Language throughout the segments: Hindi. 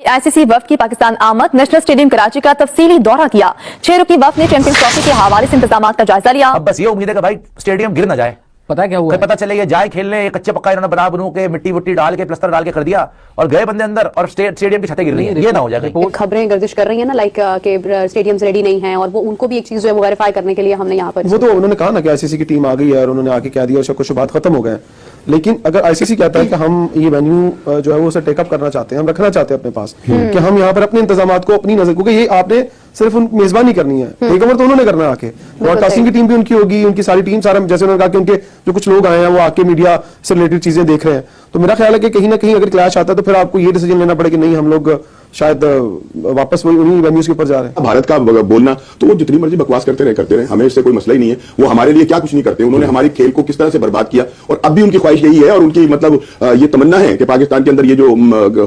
आईसीसी वफ्द की पाकिस्तान आमद, नेशनल स्टेडियम कराची का तफसीली दौरा किया। 6 रुकनी वफ्द ने चैंपियंस ट्रॉफी के हवाले से इंतजाम का जायजा लिया। अब बस ये उम्मीद है कि भाई स्टेडियम गिर ना जाए। पता क्या हुआ, पता चले ये जाए खेलने, कच्चे पक्का इन्होंने बना बनू के मिट्टी वुट्टी डाल के प्लास्टर डाल के कर दिया और गए बंदे अंदर और स्टेडियम की छतें गिर रही है, ये ना हो जाए। खबरें गर्दिश कर रही है ना, लाइक के स्टेडियम्स रेडी नहीं है, और वो उनको भी एक चीज जो है वो वेरीफाई करने के लिए हमने यहाँ पर, वो तो उन्होंने कहा ना कि आईसीसी की टीम आ गई है और उन्होंने आके कह दिया, कुछ बात खत्म हो गए। लेकिन अगर आईसीसी कहता है कि हम ये वेन्यू जो है वो उसे टेकअप करना चाहते हैं, हम रखना चाहते हैं अपने पास, कि हम यहाँ पर अपने इंतजामात को अपनी नजर, क्योंकि ये आपने सिर्फ उन मेजबानी करनी है, टेक ओवर तो उन्होंने करना है आके, ब्रॉडकास्टिंग की टीम भी उनकी होगी, उनकी सारी टीम सारा, जैसे उन्होंने कहा कि उनके जो कुछ लोग आए हैं वो आके मीडिया से रिलेटेड चीजें देख रहे हैं। तो मेरा ख्याल है कि कहीं ना कहीं अगर क्लैश आता है तो फिर आपको ये डिसीजन लेना पड़ेगा कि नहीं, हम लोग शायद वापस वही उन्हीं वेन्यूज के ऊपर जा रहे हैं। भारत का बोलना तो वो जितनी मर्जी बकवास करते रहे, हमें इससे कोई मसला ही नहीं है। वो हमारे लिए क्या कुछ नहीं करते, उन्होंने हमारे खेल को किस तरह से बर्बाद किया और अब भी उनकी ख्वाहिश यही है और उनकी मतलब ये तमन्ना है कि पाकिस्तान के अंदर ये जो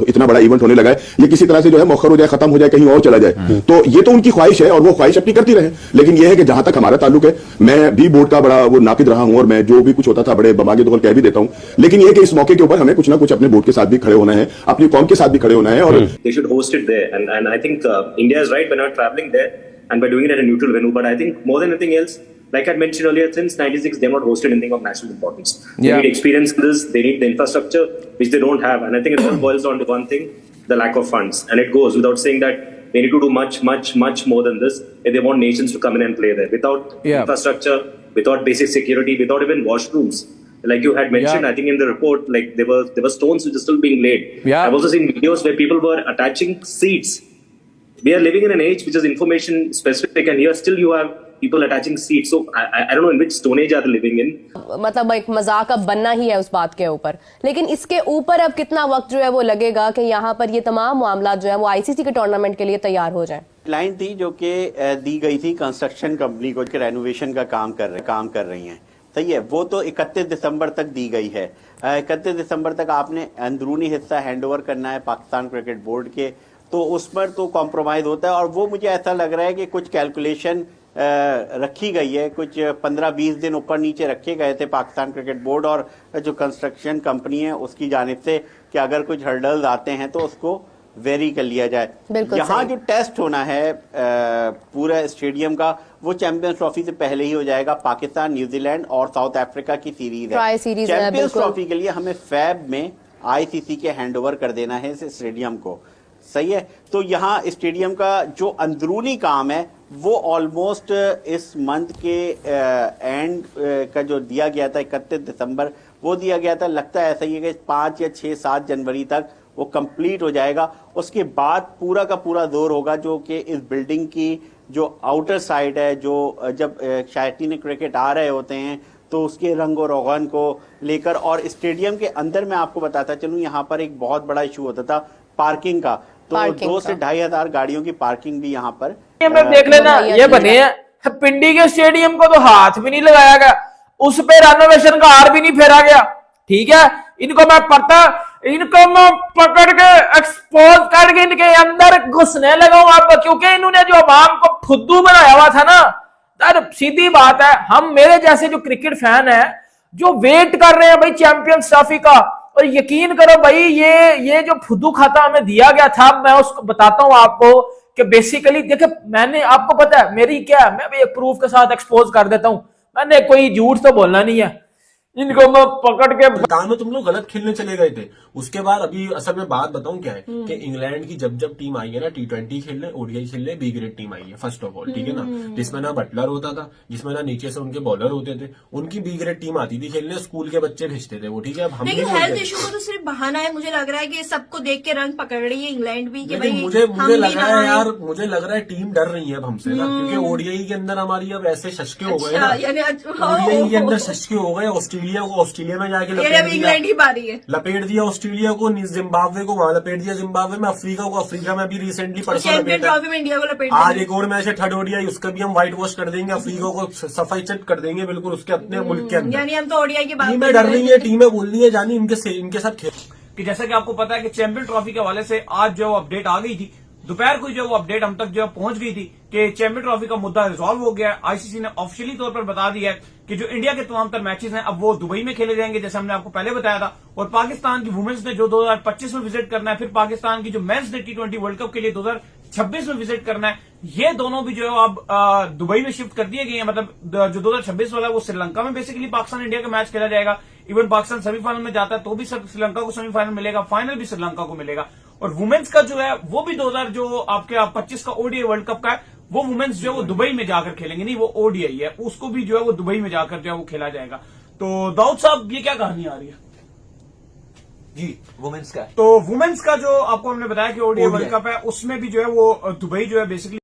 इतना बड़ा इवेंट होने लगा है ये किसी तरह से जो है मौखर हो जाए, खत्म हो जाए, कहीं और चला जाए। तो ये तो उनकी ख्वाहिश है और वो ख्वाहिश अपनी करती रहे। लेकिन यह है कि जहां तक हमारा ताल्लुक है, मैं भी बोर्ड का बड़ा वो नाकिद रहा हूं और मैं जो भी कुछ होता था बड़े बमागे दौल कह भी देता हूं, लेकिन यह कि इस मौके के ऊपर हमें कुछ ना कुछ अपने बोर्ड के साथ भी खड़े होना है, अपनी कौम के साथ भी खड़े होना है। और they should host it there, and I think India is right by not traveling there and by doing it at a neutral venue. But I think more than anything else, like I mentioned earlier, since '96 they have not hosted anything of national importance. They need experience in this, they need the infrastructure which they don't have, and I think it all boils down to one thing: the lack of funds. And it goes without saying that they need to do much more than this if they want nations to come in and play there. Without infrastructure, without basic security, without even washrooms. Like you had mentioned, I think in the report, like there were stones which are still being laid. I've also seen videos where people were attaching seats. We are living in an age which is information specific, and here still you have people attaching seats. So I don't know in which stone age are they living in. मतलब एक मजाक अब बनना ही है उस बात के ऊपर, लेकिन इसके ऊपर अब कितना वक्त जो है वो लगेगा कि यहाँ पर ये तमाम मामला जो है वो आईसीसी के टूर्नामेंट के लिए तैयार हो जाए। लाइन थी जो कि दी गई थी कंस्ट्रक्शन कंपनी को कि रेनोवेशन का काम कर रही हैं, सही है, वो तो 31 दिसंबर तक दी गई है। 31 दिसंबर तक आपने अंदरूनी हिस्सा हैंडओवर करना है पाकिस्तान क्रिकेट बोर्ड के, तो उस पर तो कॉम्प्रोमाइज़ होता है। और वो मुझे ऐसा लग रहा है कि कुछ कैलकुलेशन रखी गई है, कुछ 15-20 दिन ऊपर नीचे रखे गए थे पाकिस्तान क्रिकेट बोर्ड और जो कंस्ट्रक्शन कंपनी है उसकी जानिब से, कि अगर कुछ हर्डल्स आते हैं तो उसको वेरी कर लिया जाए। यहाँ जो टेस्ट होना है पूरा स्टेडियम का, वो चैंपियंस ट्रॉफी से पहले ही हो जाएगा। पाकिस्तान, न्यूजीलैंड और साउथ अफ्रीका की सीरीज है। चैंपियंस ट्रॉफी के लिए हमें फैब में आईसीसी के हैंडओवर कर देना है इस स्टेडियम को, सही है। तो यहाँ स्टेडियम का जो अंदरूनी काम है वो ऑलमोस्ट इस मंथ के एंड का जो दिया गया था 31 दिसंबर वो दिया गया था, लगता है ऐसा ही है कि 5 या 6-7 जनवरी तक वो कंप्लीट हो जाएगा। उसके बाद पूरा का पूरा जोर होगा जो कि इस बिल्डिंग की जो आउटर साइड है, जो जब शायकीन क्रिकेट आ रहे होते हैं तो उसके रंग और रोगन को लेकर। और स्टेडियम के अंदर मैं आपको बताता चलूं, यहाँ पर एक बहुत बड़ा इशू होता था पार्किंग का, तो 2 से 2,500 गाड़ियों की पार्किंग भी यहाँ पर देख लेना। ये बने हैं पिंडी के स्टेडियम को तो हाथ भी नहीं लगाया गया, उस पे रेनोवेशन का हार भी नहीं फेरा गया, ठीक है। इनको मैं पकड़ के एक्सपोज करके इनके अंदर घुसने लगा हूं अब, क्योंकि इन्होंने जो आवाम को फुद्दू बनाया हुआ था ना, यार सीधी बात है, हम मेरे जैसे जो क्रिकेट फैन है जो वेट कर रहे हैं भाई चैंपियंस ट्रॉफी का, और यकीन करो भाई ये जो फुद्दू खाता हमें दिया गया था, मैं उसको बताता हूं आपको कि बेसिकली देखिए, मैंने आपको पता है मेरी क्या है, मैं भी एक प्रूफ के साथ एक्सपोज कर देता हूं, मैंने कोई झूठ तो बोलना नहीं है। इनको मैं पकड़ के मैदान में तुम लोग गलत खेलने चले गए थे। उसके बाद अभी असल में बात बताऊं क्या है कि इंग्लैंड की जब टीम आई है ना T20 खेलने, ओडीआई खेलने, बी ग्रेड टीम आई है फर्स्ट ऑफ ऑल, ठीक है ना, जिसमें ना बटलर होता था, जिसमें ना नीचे से उनके बॉलर होते थे, उनकी बी ग्रेड टीम आती थी खेलने, स्कूल के बच्चे भेजते थे वो, ठीक है। अब लेकिन हेल्थ इशू को तो सिर्फ बहाना है, मुझे लग रहा है कि सबको देख के रंग पकड़ रही है इंग्लैंड भी, कि भाई मुझे लग रहा है यार, मुझे लग रहा है टीम डर रही है अब हमसे ना, क्योंकि ओडीआई के अंदर हमारी अब ऐसे शशके हो गए ना, ओडीआई के अंदर शशके हो गए। ऑस्ट्रेलिया में जाके लपेट दिया ऑस्ट्रेलिया को, जिम्बाब्वे को वहां लपेट दिया जिम्बाब्वे में, अफ्रीका को अफ्रीका में भी रिसेंटली परसों लपेटा। आज एक और मैच है थर्ड ओडीआई, उसका भी हम व्हाइट वॉश कर देंगे, अफ्रीका को सफाई चट कर देंगे बिल्कुल उसके अपने मुल्क के अंदर। यानी हम तो ओडीआई की बात टीमें डर रही है, टीमें बोल रही है जानी इनके साथ खेल। कि जैसा कि आपको पता है कि चैंपियन ट्रॉफी के हवाले से आज जो अपडेट आ गई थी दोपहर को जो वो अपडेट हम तक जो पहुंच गई थी कि चैंपियन ट्रॉफी का मुद्दा रिजॉल्व हो गया है। आईसीसी ने ऑफिशियली तौर पर बता दिया है कि जो इंडिया के तमाम तर मैचेस हैं अब वो दुबई में खेले जाएंगे, जैसे हमने आपको पहले बताया था। और पाकिस्तान की वुमेन्स ने जो 2025 में विजिट करना है, फिर पाकिस्तान की जो मेंस ने T20 वर्ल्ड कप के लिए 2026 में विजिट करना है, ये दोनों भी जो है अब दुबई में शिफ्ट कर दिए गए हैं। मतलब जो 2026 वाला है वो श्रीलंका में बेसिकली पाकिस्तान इंडिया का मैच खेला जाएगा। इवन पाकिस्तान सेमीफाइनल में जाता है तो भी श्रीलंका को सेमीफाइनल मिलेगा, फाइनल भी श्रीलंका को मिलेगा। और वुमेन्स का जो है वो भी 2025 का ओडीआई वर्ल्ड कप का है, वो वुमेन्स जो है वो दुबई में जाकर खेलेंगे, नहीं वो ओडीआई है, उसको भी जो है वो दुबई में जाकर जो है वो खेला जाएगा। तो दाऊद साहब ये क्या कहानी आ रही है जी वुमेन्स का? तो वुमेन्स का जो आपको हमने बताया कि ओडीआई वर्ल्ड कप है, उसमें भी जो है वो दुबई जो है बेसिकली